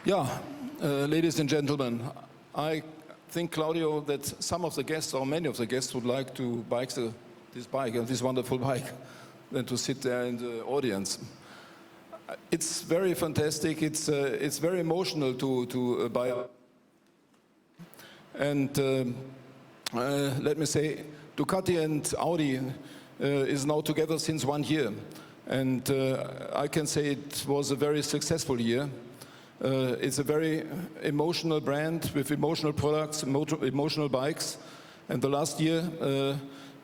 Yeah, ladies and gentlemen, I think, Claudio, that some of the guests, or many of the guests, would like to bike this wonderful bike, than to sit there in the audience. It's very fantastic. It's very emotional to buy. And let me say, Ducati and Audi is now together since 1 year. And I can say it was a very successful year. It's a very emotional brand with emotional products, emotional bikes. And the last year,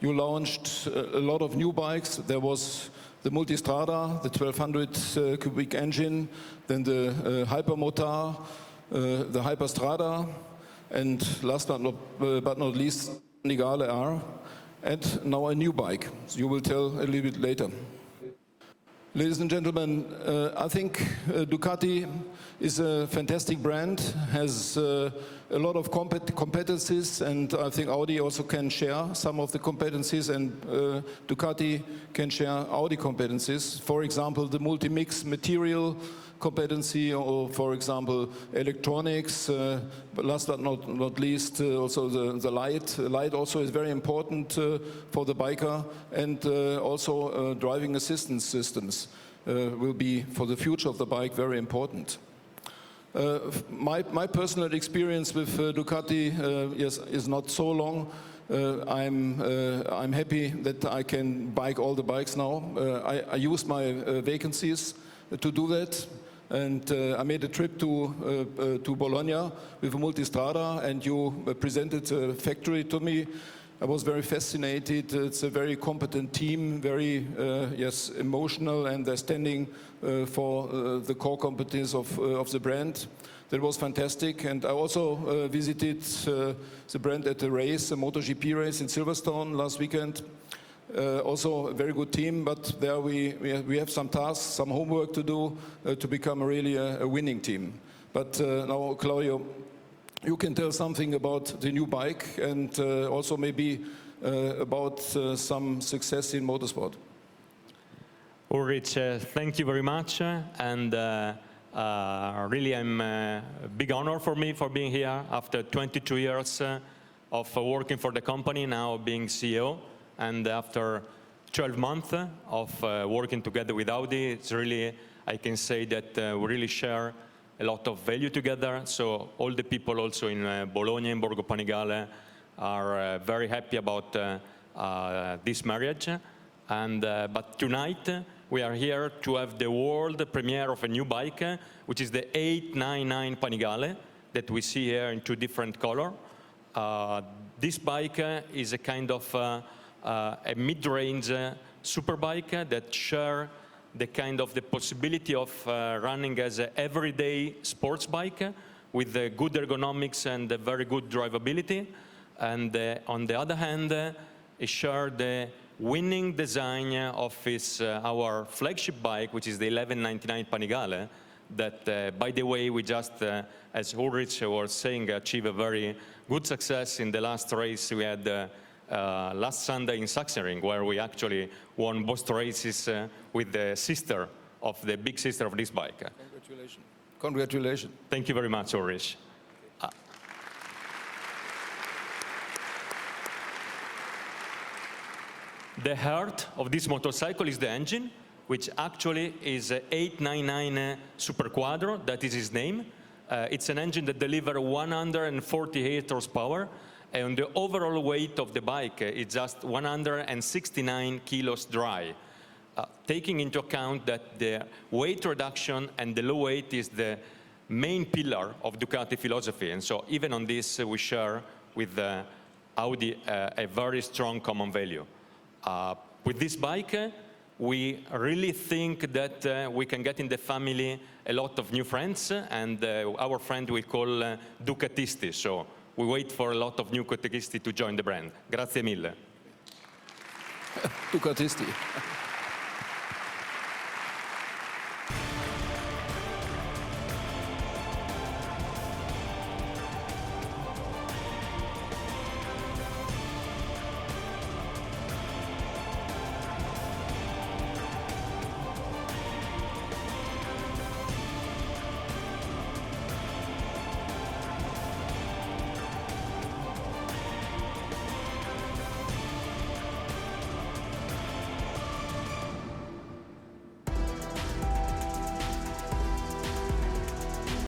you launched a lot of new bikes. There was the Multistrada, the 1200 cubic engine, then the Hypermotar, the Hyperstrada, and last but not least, Panigale R, and now a new bike. You will tell a little bit later. Ladies and gentlemen, I think Ducati is a fantastic brand, has a lot of competencies, and I think Audi also can share some of the competencies, and Ducati can share Audi competencies. For example, the multi-mix material competency, or for example, electronics, but last but not least, also the light. Light also is very important for the biker, and also driving assistance systems will be, for the future of the bike, very important. My personal experience with Ducati is not so long. I'm happy that I can bike all the bikes now. I use my vacancies to do that. And I made a trip to Bologna with a Multistrada, and you presented a factory to me. I was very fascinated. It's a very competent team, very emotional, and they're standing for the core competence of the brand. That was fantastic. And I also visited the brand at a race, a MotoGP race in Silverstone last weekend. Also a very good team, but there we have some tasks, some homework to do to become really a winning team. But now, Claudio, you can tell something about the new bike, and also maybe about some success in motorsport. Ulrich, thank you very much, and really I'm a big honor for me for being here after 22 years of working for the company, now being CEO. And after 12 months of working together with Audi, it's really, I can say that we really share a lot of value together. So all the people also in Bologna and Borgo Panigale are very happy about this marriage. And but tonight we are here to have the world premiere of a new bike, which is the 899 Panigale that we see here in 2 different colors. This bike is a kind of a mid-range superbike that share the kind of the possibility of running as an everyday sports bike with good ergonomics and very good drivability. And on the other hand, it share the winning design of our flagship bike, which is the 1199 Panigale, that, by the way, we just, as Ulrich was saying, achieved a very good success in the last race we had last Sunday in Sachsenring, where we actually won both races with the sister of the big sister of this bike. Congratulations. Congratulations. Thank you very much, Ulrich. The heart of this motorcycle is the engine, which actually is 899 Super Quattro, that is its name. It's an engine that delivers 148 horsepower. And the overall weight of the bike is just 169 kilos dry, taking into account that the weight reduction and the low weight is the main pillar of Ducati philosophy. And so even on this, we share with Audi a very strong common value. With this bike, we really think that we can get in the family a lot of new friends, and our friend we call Ducatisti. So we wait for a lot of new Ducatisti to join the brand. Grazie mille. Ducatisti.